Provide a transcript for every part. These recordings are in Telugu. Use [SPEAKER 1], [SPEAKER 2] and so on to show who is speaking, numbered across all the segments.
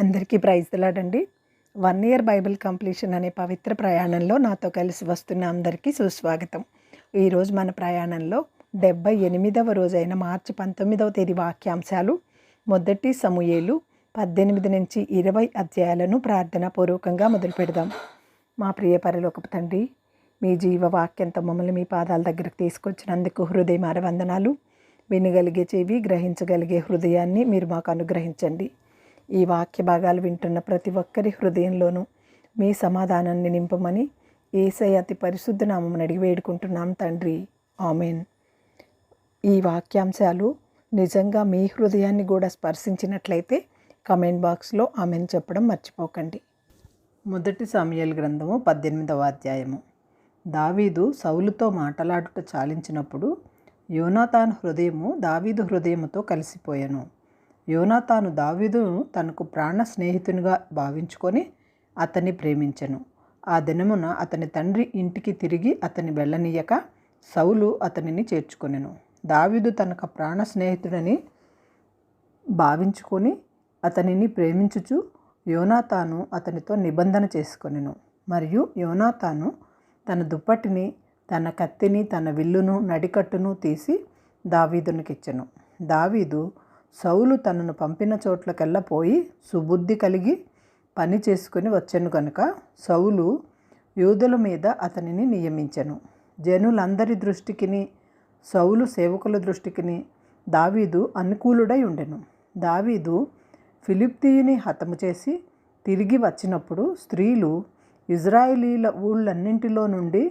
[SPEAKER 1] అందరికీ ప్రైజ్ లాడండి. 1 ఇయర్ బైబిల్ కంప్లీషన్ అనే పవిత్ర ప్రయాణంలో నాతో కలిసి వస్తున్న అందరికీ సుస్వాగతం. ఈరోజు మన ప్రయాణంలో 78వ రోజైన మార్చి 19వ తేదీ వాక్యాంశాలు. మొదటి సమూయేలు 18 నుంచి 20 అధ్యాయాలను ప్రార్థనాపూర్వకంగా మొదలు పెడదాం. మా ప్రియ పరలోకపు తండ్రి, మీ జీవవాక్యంతో మమ్మల్ని మీ పాదాల దగ్గరకు తీసుకొచ్చినందుకు హృదయమార వందనాలు. వినగలిగే చెవి, గ్రహించగలిగే హృదయాన్ని మీరు మాకు అనుగ్రహించండి. ఈ వాక్య భాగాలు వింటున్న ప్రతి ఒక్కరి హృదయంలోనూ మీ సమాధానాన్ని నింపమని యేసయ్య అతి పరిశుద్ధ నామమున అడిగి వేడుకుంటున్నాం తండ్రి, ఆమెన్. ఈ వాక్యాంశాలు నిజంగా మీ హృదయాన్ని కూడా స్పర్శించినట్లయితే కమెంట్ బాక్స్లో ఆమెన్ చెప్పడం మర్చిపోకండి. మొదటి సమూయేలు గ్రంథము 18వ అధ్యాయము. దావీదు సౌలుతో మాటలాడుట చాలించినప్పుడు యోనాతాను హృదయము దావీదు హృదయముతో కలిసిపోయెను. యోనాతాను దావీదును తనకు ప్రాణ స్నేహితునిగా భావించుకొని అతన్ని ప్రేమించెను. ఆ దినమున అతని తండ్రి ఇంటికి తిరిగి అతని వెళ్ళనీయక సౌలు అతనిని చేర్చుకొనెను. దావీదు తనకు ప్రాణ స్నేహితుడని భావించుకొని అతనిని ప్రేమించుచు యోనాతాను అతనితో నిబంధన చేసుకొనెను. మరియు యోనాతాను తన దుప్పటిని, తన కత్తిని, తన విల్లును, నడికట్టును తీసి దావీదునికిచ్చెను. దావీదు సౌలు తనను పంపిన చోట్లకెల్లా పోయి సుబుద్ధి కలిగి పని చేసుకుని వచ్చెను కనుక సౌలు యూదుల మీద అతనిని నియమించెను. జనులందరి దృష్టికిని, సౌలు సేవకుల దృష్టికిని దావీదు అనుకూలుడై ఉండెను. దావీదు ఫిలిష్తీయుని హతము చేసి తిరిగి వచ్చినప్పుడు స్త్రీలు ఇజ్రాయేలీల ఊళ్ళన్నింటిలో నుండి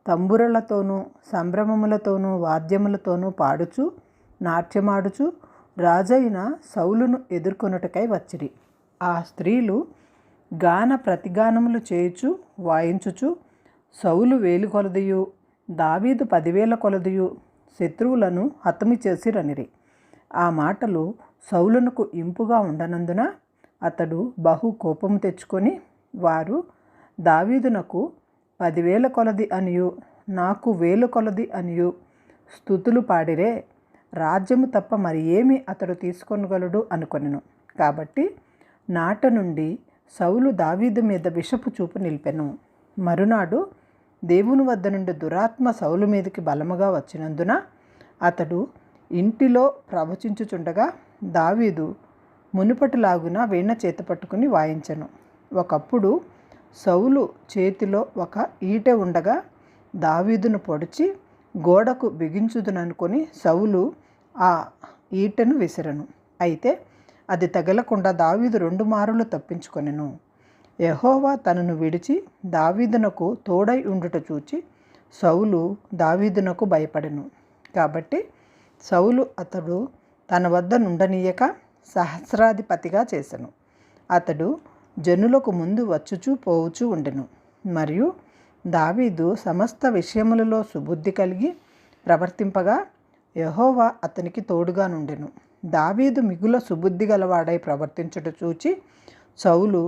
[SPEAKER 1] తంబురలతోనూ, సంభ్రమములతోనూ, వాద్యములతోనూ పాడుచు, నాట్యమాడుచు రాజైన సౌలును ఎదుర్కొనుటకై వచ్చిరి. ఆ స్త్రీలు గాన ప్రతిగానములు చేయుచు వాయించుచు సౌలు 1000 కొలదియు దావీదు 10,000 కొలదియు శత్రువులను హతము చేసిరనిరి. ఆ మాటలు సౌలునకు ఇంపుగా ఉండనందున అతడు బహు కోపము తెచ్చుకొని, వారు దావీదునకు 10,000 కొలది అనియు నాకు 1000 కొలది అనియు స్తుతులు పాడిరే, రాజ్యము తప్ప మరి ఏమి అతడు తీసుకొనగలడు అనుకొనెను. కాబట్టి నాట నుండి సౌలు దావీదు మీద విషపు చూపు నిలిపెను. మరునాడు దేవుని వద్ద నుండి దురాత్మ సౌలు మీదకి బలముగా వచ్చినందున అతడు ఇంటిలో ప్రవచించుచుండగా దావీదు మునుపటిలాగున వీణ చేత పట్టుకుని వాయించెను. ఒకప్పుడు సౌలు చేతిలో ఒక ఈటె ఉండగా దావీదును పొడిచి గోడకు బిగించుదుననుకొని సౌలు ఆ ఈటెను విసిరెను. అయితే అది తగలకుండా దావీదు 2 మారులు తప్పించుకొనెను. యెహోవా తనను విడిచి దావీదునకు తోడై ఉండుట చూచి సౌలు దావీదునకు భయపడెను. కాబట్టి సౌలు అతడు తన వద్ద నుండనీయక సహస్రాధిపతిగా చేసెను. అతడు జనులకు ముందు వచ్చుచూ పోవుచూ ఉండెను. మరియు దావీదు సమస్త విషయములలో సుబుద్ధి కలిగి ప్రవర్తింపగా యెహోవా అతనికి తోడుగా నుండెను. దావీదు మిగుల సుబుద్ధి గలవాడై ప్రవర్తించుట చూచి సౌలు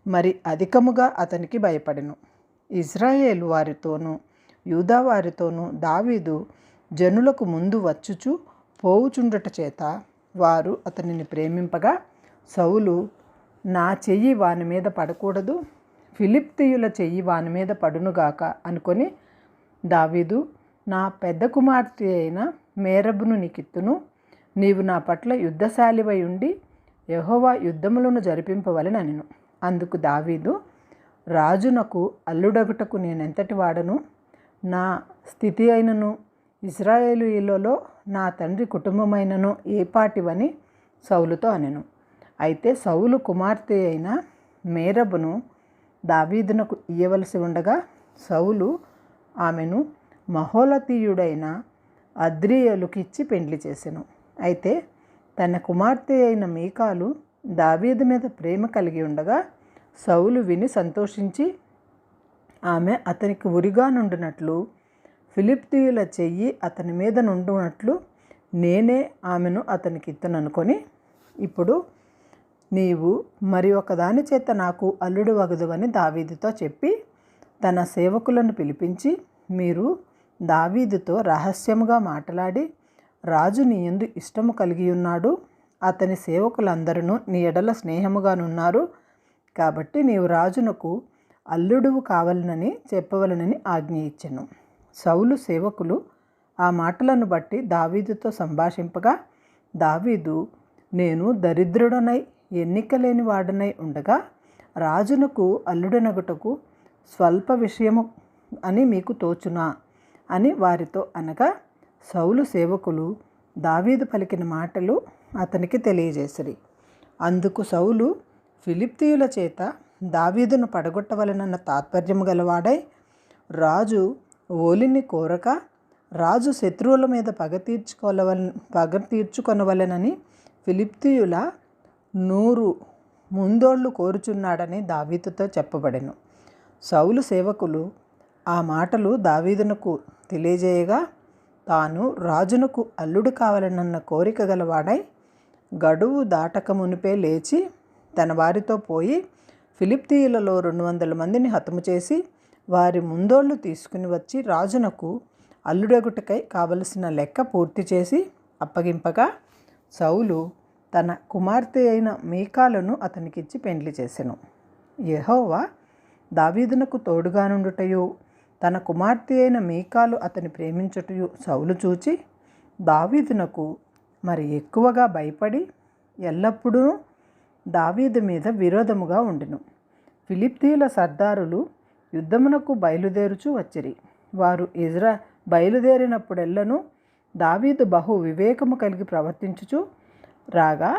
[SPEAKER 1] మరి అధికముగా అతనికి భయపడెను. ఇజ్రాయేలు వారితోనూ యూదా వారితోనూ దావీదు జనులకు ముందు వచ్చుచూ పోవుచుండుట చేత వారు అతనిని ప్రేమింపగా సౌలు నా చెయ్యి వాని మీద పడకూడదు, ఫిలిష్తీయుల చెయ్యి వాని మీద పడునుగాక అనుకొని దావీదు నా పెద్ద కుమార్తె అయిన మేరబును నీకిత్తును, నీవు నా పట్ల యుద్ధశాలివై ఉండి యెహోవా యుద్ధములను జరిపింపవలెననెను. అందుకు దావీదు, రాజునకు అల్లుడగుటకు నేనెంతటి వాడను, నా స్థితి అయినను ఇశ్రాయేలీయులలో నా తండ్రి కుటుంబమైనను ఏపాటివని సౌలుతో అనెను. అయితే సౌలు కుమార్తె అయిన మేరబును దావీదునకు ఇయ్యవలసి ఉండగా సౌలు ఆమెను మహోలతీయుడైన అద్రీయేలుకిచ్చి పెండ్లి చేసెను. అయితే తన కుమార్తె అయిన మీకాలు దావీదు మీద ప్రేమ కలిగి ఉండగా సౌలు విని సంతోషించి ఆమె అతనికి ఉరిగా నుండినట్లు, ఫిలిష్తీయుల చెయ్యి అతని మీద నుండునట్లు నేనే ఆమెను అతనికి ఇత్తననుకొని, ఇప్పుడు నీవు మరి ఒకదాని చేత నాకు అల్లుడు వగదువని దావీదుతో చెప్పి తన సేవకులను పిలిపించి, మీరు దావీదుతో రహస్యముగా మాట్లాడి రాజు నీ యందు ఇష్టము కలిగి ఉన్నాడు, అతని సేవకులందరూ నీ ఎడల స్నేహముగానున్నారు. కాబట్టి నీవు రాజునకు అల్లుడువు కావాలనని చెప్పవలనని ఆజ్ఞ ఇచ్చెను. సౌలు సేవకులు ఆ మాటలను బట్టి దావీదుతో సంభాషింపగా, దావీదు, నేను దరిద్రుడనై ఎన్నికలేని వాడనై ఉండగా రాజునకు అల్లుడనగుటకు స్వల్ప విషయము అని మీకు తోచునా అని వారితో అనగా, సౌలు సేవకులు దావీదు పలికిన మాటలు అతనికి తెలియజేసిరి. అందుకు సౌలు ఫిలిష్తీయుల చేత దావీదును పడగొట్టవలనన్న తాత్పర్యము గలవాడై, రాజు ఓలిని కోరక రాజు శత్రువుల మీద పగ తీర్చుకొనవలెనని ఫిలిష్తీయుల 100 ముందోళ్లు కోరుచున్నాడని దావీదుతో చెప్పబడెను. సౌలు సేవకులు ఆ మాటలు దావీదునకు తెలియజేయగా, తాను రాజునకు అల్లుడు కావాలనన్న కోరిక గలవాడై గడువు దాటక మునిపే లేచి తన వారితో పోయి ఫిలిష్తీయులలో 200 మందిని హతము చేసి వారి ముందోళ్లు తీసుకుని వచ్చి రాజునకు అల్లుడగుటకై కావలసిన లెక్క పూర్తి చేసి అప్పగింపగా, సౌలు తన కుమార్తె అయిన మీకాలును అతనికిచ్చి పెండ్లి చేసెను. యెహోవా దావీదునకు తోడుగానుండుటయు తన కుమార్తె అయిన మీకాలు అతని ప్రేమించుటయు సౌలు చూచి దావీదునకు మరి ఎక్కువగా భయపడి ఎల్లప్పుడూ దావీదు మీద విరోధముగా ఉండెను. ఫిలిష్తీయుల సర్దారులు యుద్ధమునకు బయలుదేరుచు వచ్చిరి. వారు బయలుదేరినప్పుడెల్లను దావీదు బహు వివేకము కలిగి ప్రవర్తించుచు రాగా,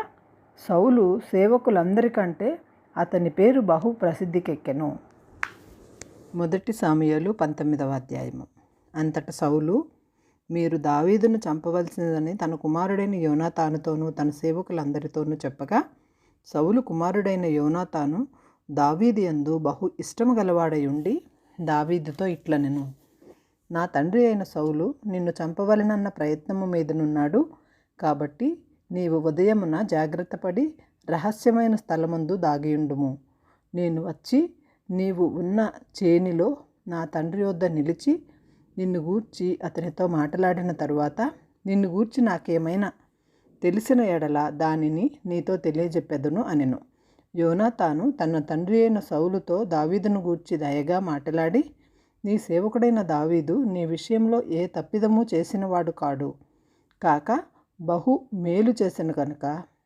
[SPEAKER 1] సౌలు సేవకులందరికంటే అతని పేరు బహు ప్రసిద్ధికెక్కెను. 1 సాముయేలు 19వ అధ్యాయము. అంతట సౌలు, మీరు దావీదును చంపవలసినదని తన కుమారుడైన యోనాతానుతోనూ తన సేవకులందరితోనూ చెప్పగా, సౌలు కుమారుడైన యోనాతాను దావీదు యందు బహు ఇష్టము గలవాడై ఉండి దావీదుతో ఇట్లనెను, నా తండ్రి అయిన సౌలు నిన్ను చంపవలనన్న ప్రయత్నము మీదనున్నాడు. కాబట్టి నీవు ఉదయమున జాగ్రత్తపడి రహస్యమైన స్థలమందు దాగియుండుము. నేను వచ్చి నీవు ఉన్న చేనిలో నా తండ్రి వద్ద నిలిచి నిన్ను గూర్చి అతనితో మాట్లాడిన తరువాత నిన్ను గూర్చి నాకేమైనా తెలిసిన ఎడల దానిని నీతో తెలియజెప్పెదను అనెను. యోనాతాను తన తండ్రి అయిన సౌలుతో దావీదును గూర్చి దయగా మాట్లాడి, నీ సేవకుడైన దావీదు నీ విషయంలో ఏ తప్పిదము చేసినవాడు కాడు కాక బహు మేలు చేసెను కనుక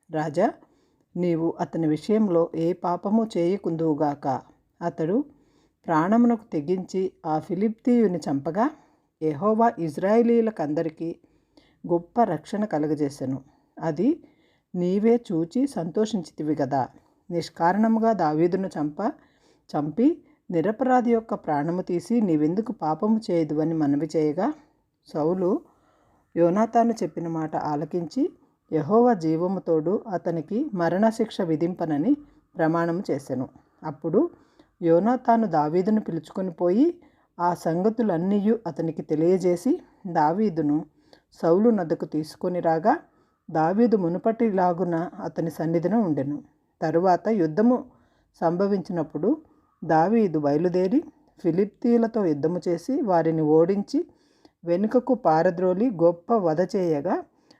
[SPEAKER 1] రాజా, నీవు అతని విషయంలో ఏ పాపము చేయకుందువుగాక. అతడు ప్రాణమునకు తెగించి ఆ ఫిలిష్తీయుని చంపగా యెహోవా ఇశ్రాయేలీయులకందరికీ గొప్ప రక్షణ కలుగజేసెను. అది నీవే చూచి సంతోషించితివి గదా. నిష్కారణముగా దావీదును చంపి నిరపరాధి యొక్క ప్రాణము తీసి నీవెందుకు పాపము చేయదు అని మనవి చేయగా, సౌలు యోనాతాను చెప్పిన మాట ఆలకించి యెహోవా జీవముతోడు అతనికి మరణశిక్ష విధింపనని ప్రమాణము చేసెను. అప్పుడు యోనాతాను దావీదును పిలుచుకొని పోయి ఆ సంగతులన్నీయు అతనికి తెలియజేసి దావీదును సౌలు నద్దకు తీసుకొని రాగా, దావీదు మునుపటిలాగున అతని సన్నిధిన ఉండెను. తరువాత యుద్ధము సంభవించినప్పుడు దావీదు బయలుదేరి ఫిలిష్తీయులతో యుద్ధము చేసి వారిని ఓడించి వెనుకకు పారద్రోలి గొప్ప వధ చేయగా,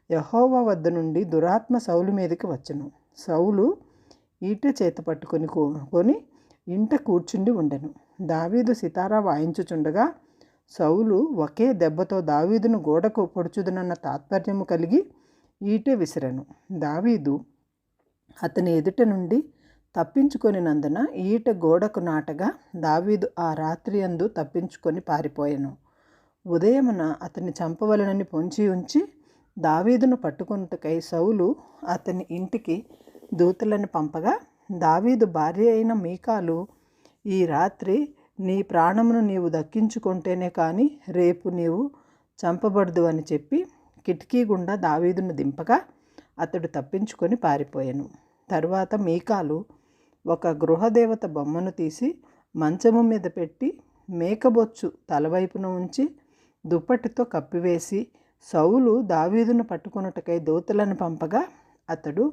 [SPEAKER 1] యెహోవా వద్ద నుండి దురాత్మ సౌలు మీదకి వచ్చెను. సౌలు ఈట చేత పట్టుకొని ఇంట కూర్చుండి ఉండెను. దావీదు సితారా వాయించుచుండగా సౌలు ఒకే దెబ్బతో దావీదును గోడకు పొడుచుదునన్న తాత్పర్యము కలిగి ఈటె విసిరెను. దావీదు అతని ఎదుట నుండి తప్పించుకొనినందున ఈట గోడకు నాటగా దావీదు ఆ రాత్రి యందు తప్పించుకొని పారిపోయెను. ఉదయమున అతన్ని చంపవలనని పొంచి ఉంచి దావీదును పట్టుకొనుటకై సౌలు అతని ఇంటికి దూతలను పంపగా, దావీదు భార్య అయిన మీకాలు, ఈ రాత్రి నీ ప్రాణమును నీవు దక్కించుకుంటేనే కానీ రేపు నీవు చంపబడదు అని చెప్పి కిటికీ గుండా దావీదును దింపగా అతడు తప్పించుకొని పారిపోయాను. తరువాత మీకాలు ఒక గృహదేవత బొమ్మను తీసి మంచము మీద పెట్టి మేకబొచ్చు తలవైపున ఉంచి దుప్పటితో కప్పివేసి సౌలు దావీదును పట్టుకొనుటకై దూతలను పంపగా అతడు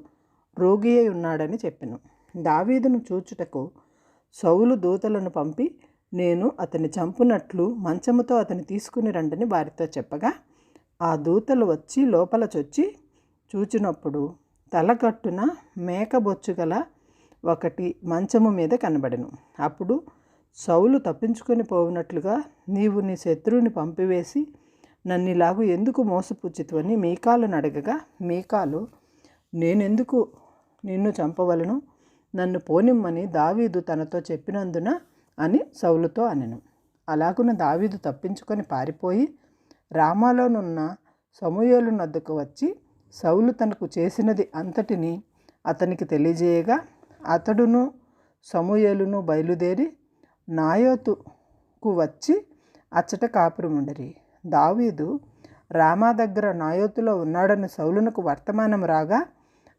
[SPEAKER 1] రోగి అయి ఉన్నాడని చెప్పెను. దావీదును చూచుటకు సౌలు దూతలను పంపి నేను అతని చంపునట్లు మంచముతో అతని తీసుకుని రండని వారితో చెప్పగా, ఆ దూతలు వచ్చి లోపల చొచ్చి చూచినప్పుడు తలకట్టున మేకబొచ్చు గల ఒకటి మంచము మీద కనబడెను. అప్పుడు సౌలు తప్పించుకొని పోవునట్లుగా, నీవు నీ శత్రువుని పంపివేసి నన్నిలాగు ఎందుకు మోసపుచ్చితివని మీకాలును అడగగా, మీకాలు, నేనెందుకు నిన్ను చంపవలను, నన్ను పోనిమ్మని దావీదు తనతో చెప్పినందున అని సౌలుతో అనెను. అలాగున దావీదు తప్పించుకొని పారిపోయి రామాలోనున్న సమూయేలు వద్దకు వచ్చి సౌలు తనకు చేసినది అంతటిని అతనికి తెలియజేయగా, అతడును సమూయేలును బయలుదేరి నాయోతుకు వచ్చి అచ్చట కాపురముండిరి. దావీదు రామా దగ్గర నాయోతులో ఉన్నాడని సౌలునకు వర్తమానం రాగా,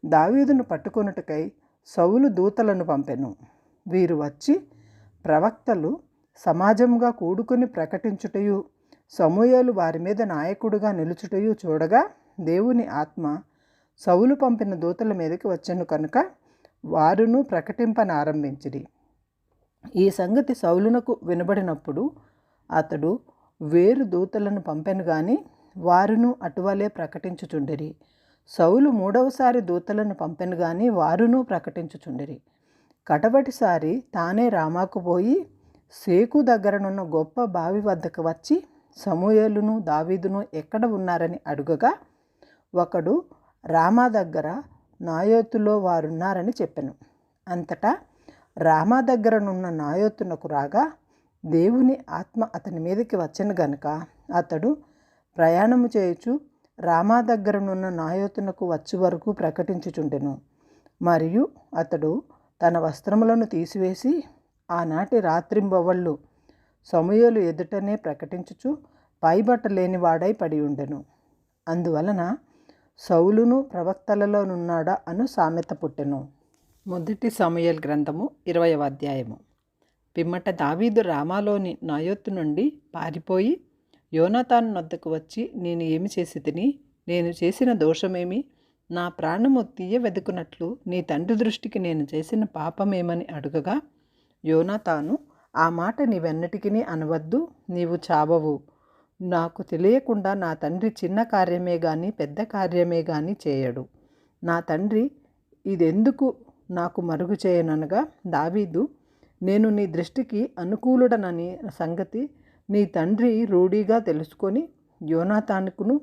[SPEAKER 1] దావీదును పట్టుకొనుటకై సౌలు దూతలను పంపెను. వీరు వచ్చి ప్రవక్తలు సమాజముగా కూడుకొని ప్రకటించుటయు, సమూయేలు వారి మీద నాయకుడుగా నిలుచుటయు చూడగా, దేవుని ఆత్మ సౌలు పంపిన దూతల మీదకి వచ్చెను కనుక వారును ప్రకటింపనారంభించిరి. ఈ సంగతి సౌలునకు వినబడినప్పుడు అతడు వేరు దూతలను పంపెను గాని వారును అటువలే ప్రకటించుచుండిరి. సౌలు మూడవసారి దూతలను పంపెను గాని వారును ప్రకటించుచుండిరి. కడవటిసారి తానే రామాకు పోయి సేకు దగ్గరనున్న గొప్ప బావి వద్దకు వచ్చి సమూయేలును దావీదును ఎక్కడ ఉన్నారని అడుగగా, ఒకడు రామా దగ్గర నాయోతులో వారున్నారని చెప్పెను. అంతటా రామా దగ్గరనున్న నాయోతునకు రాగా, దేవుని ఆత్మ అతని మీదకి వచ్చెను గనుక అతడు ప్రయాణము చేయుచు రామా దగ్గరనున్న నాయోతునకు వచ్చి వరకు ప్రకటించుచుండెను. మరియు అతడు తన వస్త్రములను తీసివేసి ఆనాటి రాత్రింబవళ్ళు సమూయేలు ఎదుటనే ప్రకటించుచు పైబట్ట లేనివాడై పడి ఉండెను. అందువలన సౌలును ప్రవక్తలలోనున్నాడా అను సామెత పుట్టెను. మొదటి సమూయేలు గ్రంథము 20వ అధ్యాయము. పిమ్మట దావీదు రామాలోని నాయోతు నుండి పారిపోయి యోనాతాను వద్దకు వచ్చి, నేను ఏమి చేసి తిని, నేను చేసిన దోషమేమి, నా ప్రాణము తీయ వెదుకున్నట్లు నీ తండ్రి దృష్టికి నేను చేసిన పాపమేమని అడుగగా, యోనాతాను, ఆ మాట నీవెన్నటికీ అనవద్దు, నీవు చావవు. నాకు తెలియకుండా నా తండ్రి చిన్న కార్యమే గాని పెద్ద కార్యమే గాని చేయడు. నా తండ్రి ఇదెందుకు నాకు మరుగు చేయననగా, దావీదు, నేను నీ దృష్టికి అనుకూలుడనని సంగతి నీ తండ్రి రూఢిగా తెలుసుకొని యోనాతానుకును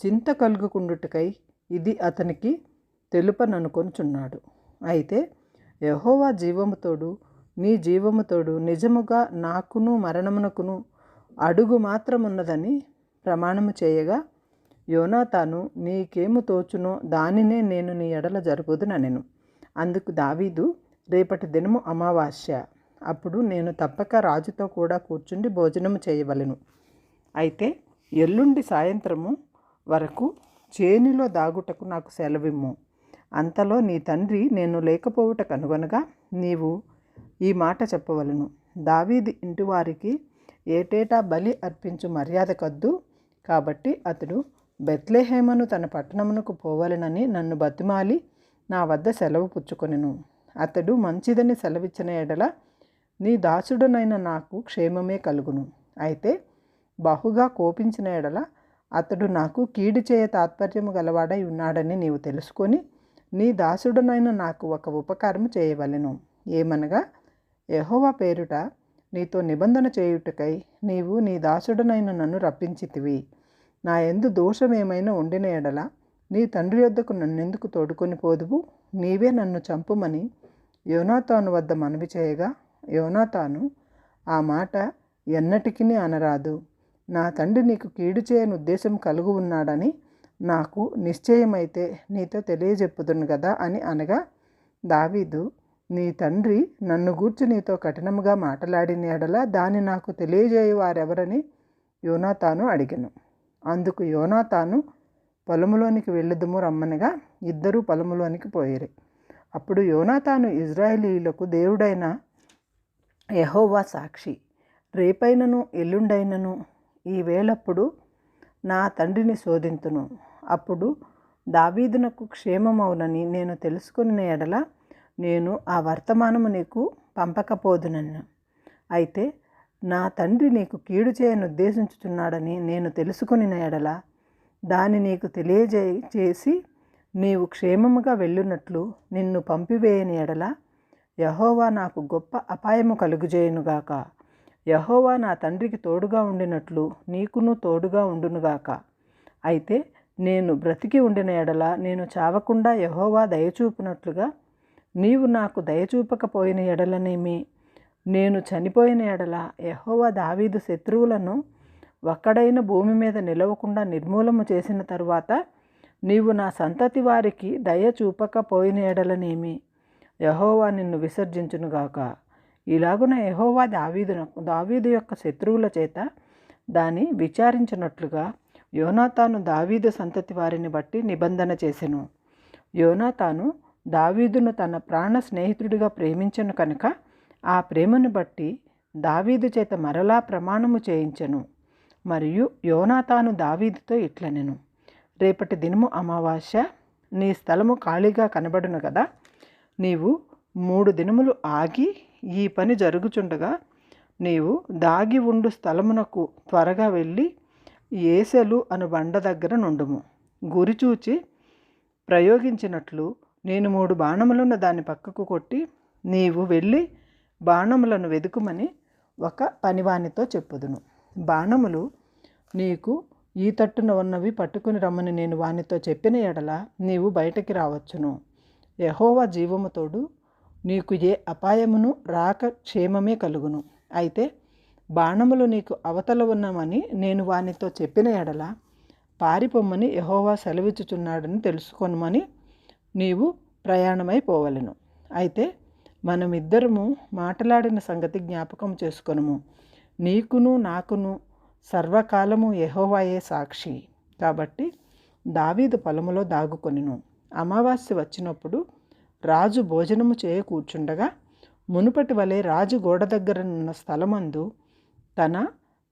[SPEAKER 1] చింత కలుగుకుండుటకై ఇది అతనికి తెలుపననుకొనుచున్నాడు. అయితే యెహోవా జీవముతోడు నీ జీవముతోడు నిజముగా నాకును మరణమునకును అడుగు మాత్రమున్నదని ప్రమాణము చేయగా, యోనాతాను, నీకేము తోచునో దానినే నేను నీ ఎడల జరుపుదుననెను. అందుకు దావీదు, రేపటి దినము అమావాస్య, అప్పుడు నేను తప్పక రాజుతో కూడా కూర్చుండి భోజనము చేయవలెను. అయితే ఎల్లుండి సాయంత్రము వరకు చేనిలో దాగుటకు నాకు సెలవిమ్ము. అంతలో నీ తండ్రి నేను లేకపోవుట కనుగొనగా నీవు ఈ మాట చెప్పవలను, దావీదు ఇంటివారికి ఏటేటా బలి అర్పించు మర్యాద కద్దు. కాబట్టి అతడు బెత్లెహేమను తన పట్టణమునకు పోవలెనని నన్ను బతిమాలి నా వద్ద సెలవు పుచ్చుకొనెను. అతడు మంచిదని సెలవిచ్చిన ఎడల నీ దాసుడనైన నాకు క్షేమమే కలుగును. అయితే బహుగా కోపించిన ఎడల అతడు నాకు కీడు చేయ తాత్పర్యము గలవాడై ఉన్నాడని నీవు తెలుసుకొని నీ దాసుడనైన నాకు ఒక ఉపకారము చేయవలెను. ఏమనగా, యెహోవా పేరుట నీతో నిబంధన చేయుటకై నీవు నీ దాసుడనైన నన్ను రప్పించితివి. నా యందు దోషమేమైనా ఉండిన ఎడల నీ తండ్రి యొద్దకు నన్నెందుకు తోడుకొని పోదువు? నీవే నన్ను చంపుమని యోనాతాను వద్ద మనవి చేయగా, యోనాతాను, ఆ మాట ఎన్నటికీ అనరాదు. నా తండ్రి నీకు కీడు చేయని ఉద్దేశం కలుగు ఉన్నాడని నాకు నిశ్చయమైతే నీతో తెలియజెప్పుదును కదా అని అనగా, దావీదు, నీ తండ్రి నన్ను గూర్చి నీతో కఠినముగా మాట్లాడిన ఎడల దాన్ని నాకు తెలియజేయ వారెవరని యోనాతాను అడిగెను. అందుకు యోనాతాను, పొలములోనికి వెళ్ళుదుము రమ్మనగా ఇద్దరూ పొలములోనికి పోయిరి. అప్పుడు యోనాతాను ఇజ్రాయేలీయులకు దేవుడైన యెహోవా సాక్షి, రేపైనను ఎల్లుండైనను ఈ వేళప్పుడు నా తండ్రిని శోధింతును. అప్పుడు దావీదునకు క్షేమమవునని నేను తెలుసుకున్న ఎడల నేను ఆ వర్తమానము నీకు పంపకపోదునన్ను. అయితే నా తండ్రి నీకు కీడు చేయని ఉద్దేశించుచున్నాడని నేను తెలుసుకుని ఎడల దాన్ని నీకు తెలియజేసి నీవు క్షేమముగా వెళ్ళునట్లు నిన్ను పంపివేయని ఎడల యెహోవా నాకు గొప్ప అపాయము కలుగుజేయునుగాక. యెహోవా నా తండ్రికి తోడుగా ఉండినట్లు నీకును తోడుగా ఉండునుగాక. అయితే నేను బ్రతికి ఉండిన ఎడల నేను చావకుండా యెహోవా దయచూపునట్లుగా నీవు నాకు దయచూపకపోయిన ఎడలనేమి, నేను చనిపోయిన ఎడల యెహోవా దావీదు శత్రువులను ఒక్కడైన భూమి మీద నిలవకుండా నిర్మూలము చేసిన తరువాత నీవు నా సంతతి వారికి దయ చూపకపోయిన ఎడలనేమి, యెహోవా నిన్ను విసర్జించునుగాక. ఇలాగున యెహోవా దావీదు యొక్క శత్రువుల చేత దాన్ని విచారించినట్లుగా యోనాతాను దావీదు సంతతి వారిని బట్టి నిబంధన చేసెను. యోనాతాను దావీదును తన ప్రాణ స్నేహితుడిగా ప్రేమించెను కనుక ఆ ప్రేమను బట్టి దావీదు చేత మరలా ప్రమాణము చేయించెను. మరియు యోనాతాను దావీదుతో ఇట్లనెను, రేపటి దినము అమావాస్య, నీ స్థలము ఖాళీగా కనబడును కదా. నీవు 3 దినములు ఆగి ఈ పని జరుగుచుండగా నీవు దాగి ఉండు స్థలమునకు త్వరగా వెళ్ళి ఏసెలు అను బండ దగ్గర నుండుము. గురిచూచి ప్రయోగించినట్లు నేను 3 బాణములను దాని పక్కకు కొట్టి నీవు వెళ్ళి బాణములను వెదుకుమని ఒక పనివానితో చెప్పుదును. బాణములు నీకు ఈ తట్టున ఉన్నవి పట్టుకుని రమ్మని నేను వానితో చెప్పిన ఎడల నీవు బయటికి రావచ్చును. యెహోవా జీవము తోడు నీకు ఏ అపాయమును రాక క్షేమమే కలుగును. అయితే బాణములు నీకు అవతల ఉన్నామని నేను వానితో చెప్పిన ఎడల పారిపోమ్మని యెహోవా సెలవిచ్చుచున్నాడని తెలుసుకొనమని నీవు ప్రయాణమైపోవలెను. అయితే మనమిద్దరము మాట్లాడిన సంగతి జ్ఞాపకం చేసుకొనుము. నీకును నాకును సర్వకాలము యెహోవాయే సాక్షి. కాబట్టి దావీదు పొలములో దాగుకొనెను. అమావాస్య వచ్చినప్పుడు రాజు భోజనము చేయ కూర్చుండగా మునుపటి వలె రాజు గోడ దగ్గరనున్న స్థలమందు తన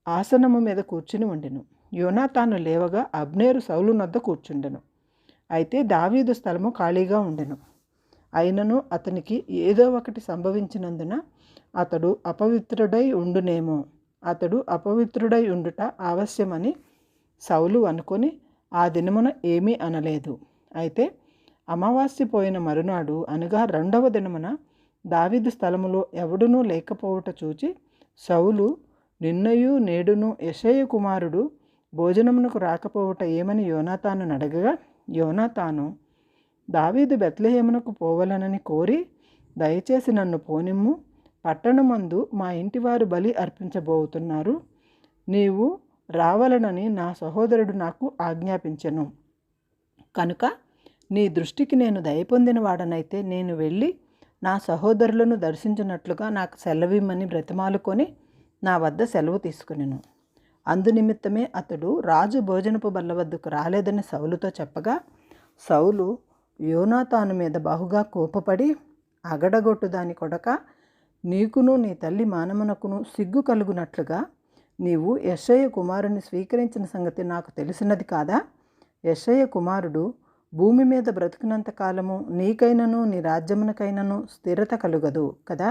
[SPEAKER 1] ఆసనము మీద కూర్చుని ఉండెను. యోనాతాను లేవగా అబ్నేరు సౌలు నద్ద కూర్చుండెను. అయితే దావీదు స్థలము ఖాళీగా ఉండెను. అయినను అతనికి ఏదో ఒకటి సంభవించినందున అతడు అపవిత్రుడై ఉండునేమో, అతడు అపవిత్రుడై ఉండుట ఆవశ్యమని సౌలు అనుకొని ఆ దినమున ఏమీ అనలేదు. అయితే అమావాస్య పోయిన మరునాడు అనగా 2వ దినమున దావీదు స్థలములో ఎవడునూ లేకపోవుట చూచి సౌలు నిన్నయు నేడును యెషయి కుమారుడు భోజనమునకు రాకపోవుట ఏమని యోనాతాను అడగగా, యోనాతాను దావీదు బెత్లెహేమునకు పోవలనని కోరి దయచేసి నన్ను పోనిమ్ము, పట్టణమందు మా ఇంటివారు బలి అర్పించబోతున్నారు, నీవు రావలనని నా సహోదరుడు నాకు ఆజ్ఞాపించెను కనుక నీ దృష్టికి నేను దయ పొందిన వాడనైతే నేను వెళ్ళి నా సహోదరులను దర్శించినట్లుగా నాకు సెలవిమ్మని బ్రతిమాలుకొని నా వద్ద సెలవు తీసుకునెను. అందునిమిత్తమే అతడు రాజు భోజనపు బల్ల వద్దకు రాలేదని సౌలుతో చెప్పగా సౌలు యోనాతాను మీద బహుగా కోపపడి, అగడగొట్టు దాని కొడక, నీకును నీ తల్లి మానమునకును సిగ్గు కలుగునట్లుగా నీవు యెషయి కుమారుని స్వీకరించిన సంగతి నాకు తెలిసినది కాదా? యెషయి కుమారుడు భూమి మీద బ్రతికినంత కాలము నీకైనను నీ రాజ్యమునకైనను స్థిరత కలుగదు కదా.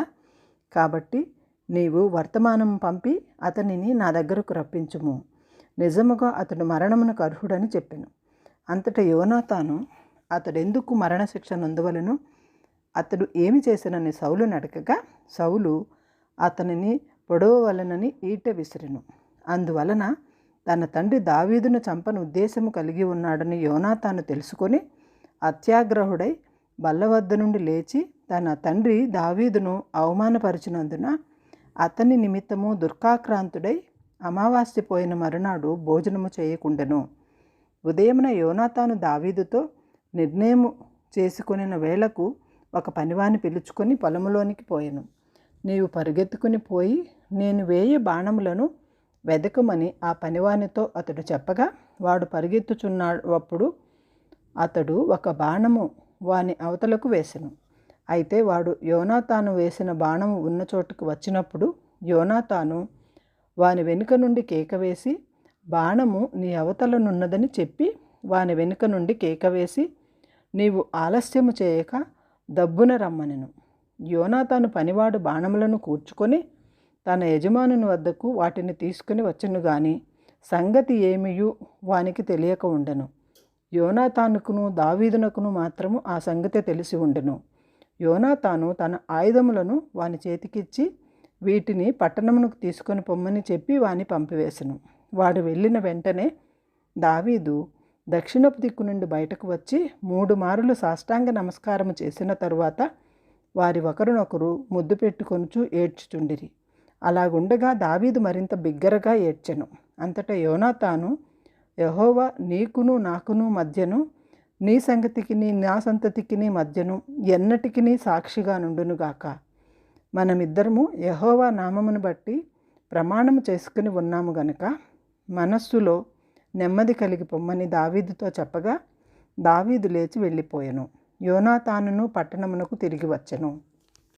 [SPEAKER 1] కాబట్టి నీవు వర్తమానం పంపి అతనిని నా దగ్గరకు రప్పించుము, నిజముగా అతడు మరణమునకు అర్హుడని చెప్పెను. అంతటా యోనాతాను అతడెందుకు మరణశిక్ష నొందవలెను, అతడు ఏమి చేసినని సౌలుని అడగగా సౌలు అతనిని పొడవవలనని ఈట విసిరెను. అందువలన తన తండ్రి దావీదును చంపని ఉద్దేశము కలిగి ఉన్నాడని యోనాతాను తెలుసుకొని అత్యాగ్రహుడై బల్ల వద్ద నుండి లేచి తన తండ్రి దావీదును అవమానపరిచినందున అతని నిమిత్తము దుఃఖాక్రాంతుడై అమావాస్య పోయిన మరునాడు భోజనము చేయకుండెను. ఉదయమున యోనాతాను దావీదుతో నిర్ణయము చేసుకొనిన వేళకు ఒక పనివాని పిలుచుకొని పొలములోనికి పోయెను. నీవు పరుగెత్తుకుని పోయి నేను వేయ బాణములను వెదకమని ఆ పనివానితో అతడు చెప్పగా వాడు పరిగెత్తుచున్నప్పుడు అతడు ఒక బాణము వాని అవతలకు వేసెను. అయితే వాడు యోనాతాను వేసిన బాణము ఉన్న చోటుకు వచ్చినప్పుడు యోనాతాను వాని వెనుక నుండి కేక వేసి, బాణము నీ అవతలనున్నదని చెప్పి వాని వెనుక నుండి కేక వేసి, నీవు ఆలస్యము చేయక దబ్బున రమ్మనెను. యోనాతాను పనివాడు బాణములను కూర్చుకొని తన యజమానుని వద్దకు వాటిని తీసుకుని వచ్చెను గాని సంగతి ఏమియు వానికి తెలియక ఉండెను. యోనాతానుకును దావీదునకును మాత్రము ఆ సంగతి తెలిసి ఉండెను. యోనాతాను తన ఆయుధములను వాని చేతికిచ్చి వీటిని పట్టణమునకు తీసుకొని పొమ్మని చెప్పి వాని పంపివేశను. వాడు వెళ్ళిన వెంటనే దావీదు దక్షిణపు దిక్కు నుండి బయటకు వచ్చి 3 మారులు సాష్టాంగ నమస్కారము చేసిన తరువాత వారి ఒకరినొకరు ముద్దు పెట్టుకొనుచు ఏడ్చుచుండిరి. అలాగుండగా దావీదు మరింత బిగ్గరగా ఏడ్చెను. అంతటా యోనాతాను, యెహోవా నీకును నాకును మధ్యను, నీ సంగతికిని నా సంతతికిని మధ్యను ఎన్నటికిని సాక్షిగా నుండునుగాక. మనమిద్దరము యెహోవా నామమును బట్టి ప్రమాణము చేసుకుని ఉన్నాము గనుక మనస్సులో నెమ్మది కలిగి పొమ్మని దావీదుతో చెప్పగా దావీదు లేచి వెళ్ళిపోయెను. యోనాతానును పట్టణమునకు తిరిగి వచ్చెను.